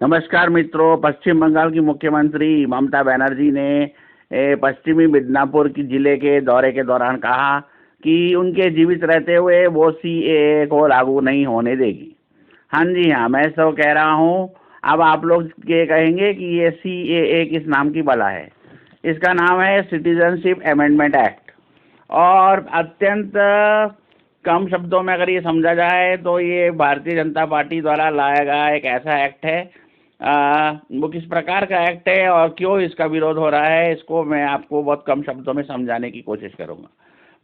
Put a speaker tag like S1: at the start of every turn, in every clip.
S1: नमस्कार मित्रों। पश्चिम बंगाल की मुख्यमंत्री ममता बनर्जी ने पश्चिमी मिदनापुर की जिले के दौरे के दौरान कहा कि उनके जीवित रहते हुए वो सीएए को लागू नहीं होने देगी। हाँ जी हाँ, मैं तो कह रहा हूँ। अब आप लोग ये कहेंगे कि ये सीएए किस नाम की बला है। इसका नाम है सिटीजनशिप अमेंडमेंट एक्ट। और अत्यंत कम शब्दों में अगर ये समझा जाए तो ये भारतीय जनता पार्टी द्वारा लाया गया एक ऐसा एक्ट है। वो किस प्रकार का एक्ट है और क्यों इसका विरोध हो रहा है, इसको मैं आपको बहुत कम शब्दों में समझाने की कोशिश करूंगा।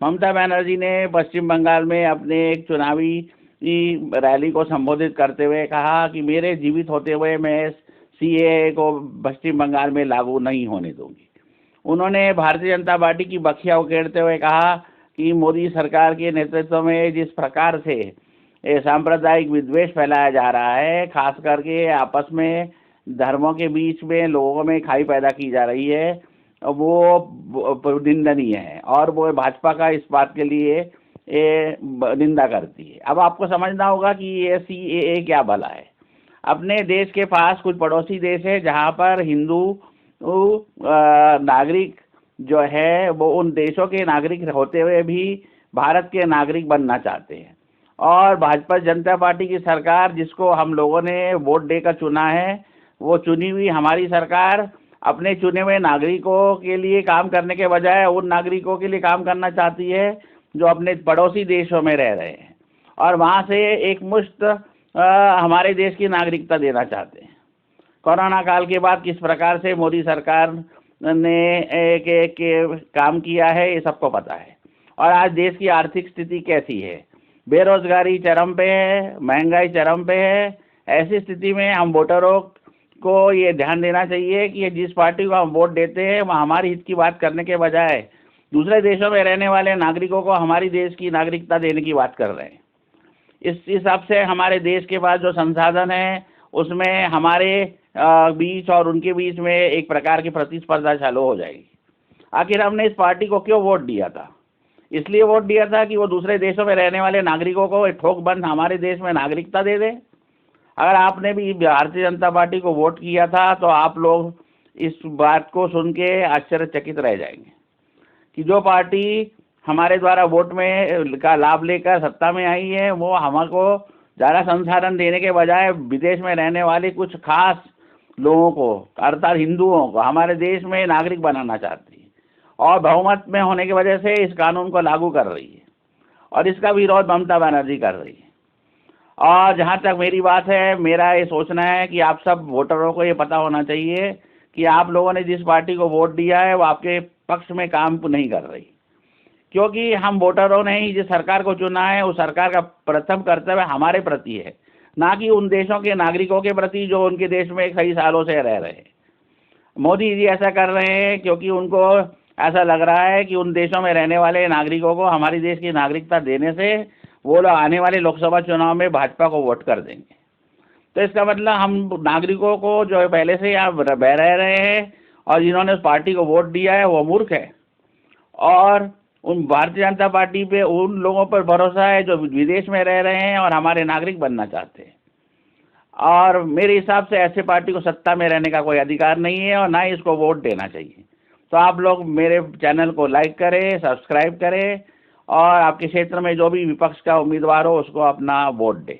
S1: ममता बनर्जी ने पश्चिम बंगाल में अपने एक चुनावी रैली को संबोधित करते हुए कहा कि मेरे जीवित होते हुए मैं सीएए को पश्चिम बंगाल में लागू नहीं होने दूंगी। उन्होंने भारतीय जनता पार्टी की बखिया उकेरते हुए कहा कि मोदी सरकार के नेतृत्व में जिस प्रकार से सांप्रदायिक विद्वेष फैलाया जा रहा है, खास करके आपस में धर्मों के बीच में लोगों में खाई पैदा की जा रही है, वो निंदनीय है और वो भाजपा का इस बात के लिए निंदा करती है। अब आपको समझना होगा कि ये सीएए क्या भला है। अपने देश के पास कुछ पड़ोसी देश है जहाँ पर हिंदू नागरिक जो है वो उन देशों के नागरिक होते हुए भी भारत के नागरिक बनना चाहते हैं। और भाजपा जनता पार्टी की सरकार, जिसको हम लोगों ने वोट देकर चुना है, वो चुनी हुई हमारी सरकार अपने चुने हुए नागरिकों के लिए काम करने के बजाय उन नागरिकों के लिए काम करना चाहती है जो अपने पड़ोसी देशों में रह रहे हैं और वहाँ से एक मुश्त हमारे देश की नागरिकता देना चाहते हैं। कोरोना काल के बाद किस प्रकार से मोदी सरकार ने एक काम किया है ये सबको पता है। और आज देश की आर्थिक स्थिति कैसी है, बेरोजगारी चरम पे है, महंगाई चरम पे है। ऐसी स्थिति में हम वोटरों को ये ध्यान देना चाहिए कि ये जिस पार्टी को हम वोट देते हैं वह हमारे हित की बात करने के बजाय दूसरे देशों में रहने वाले नागरिकों को हमारी देश की नागरिकता देने की बात कर रहे हैं। इस हिसाब से हमारे देश के पास जो संसाधन है उसमें हमारे बीच और उनके बीच में एक प्रकार की प्रतिस्पर्धा चालू हो जाएगी। आखिर हमने इस पार्टी को क्यों वोट दिया था? इसलिए वोट दिया था कि वो दूसरे देशों में रहने वाले नागरिकों को ठोक बंद हमारे देश में नागरिकता दे दे। अगर आपने भी भारतीय जनता पार्टी को वोट किया था तो आप लोग इस बात को सुन के आश्चर्यचकित रह जाएंगे कि जो पार्टी हमारे द्वारा वोट में का लाभ लेकर सत्ता में आई है वो हमको ज़्यादा संसाधन देने के बजाय विदेश में रहने वाले कुछ खास लोगों को अर्थात हिंदुओं को हमारे देश में नागरिक बनाना चाहती है और बहुमत में होने की वजह से इस कानून को लागू कर रही है और इसका विरोध ममता बनर्जी कर रही है। और जहाँ तक मेरी बात है, मेरा ये सोचना है कि आप सब वोटरों को ये पता होना चाहिए कि आप लोगों ने जिस पार्टी को वोट दिया है वो आपके पक्ष में काम नहीं कर रही, क्योंकि हम वोटरों ने ही जिस सरकार को चुना है उस सरकार का प्रथम कर्तव्य हमारे प्रति है, ना कि उन देशों के नागरिकों के प्रति जो उनके देश में कई सालों से रह रहे हैं। मोदी जी ऐसा कर रहे हैं क्योंकि उनको ऐसा लग रहा है कि उन देशों में रहने वाले नागरिकों को हमारी देश की नागरिकता देने से वो लोग आने वाले लोकसभा चुनाव में भाजपा को वोट कर देंगे। तो इसका मतलब हम नागरिकों को जो पहले से यहाँ रह रहे हैं और जिन्होंने उस पार्टी को वोट दिया है वो मूर्ख है और उन भारतीय जनता पार्टी पे उन लोगों पर भरोसा है जो विदेश में रह रहे हैं और हमारे नागरिक बनना चाहते हैं। और मेरे हिसाब से ऐसे पार्टी को सत्ता में रहने का कोई अधिकार नहीं है और ना ही इसको वोट देना चाहिए। तो आप लोग मेरे चैनल को लाइक करें, सब्सक्राइब करें और आपके क्षेत्र में जो भी विपक्ष का उम्मीदवार हो उसको अपना वोट दें।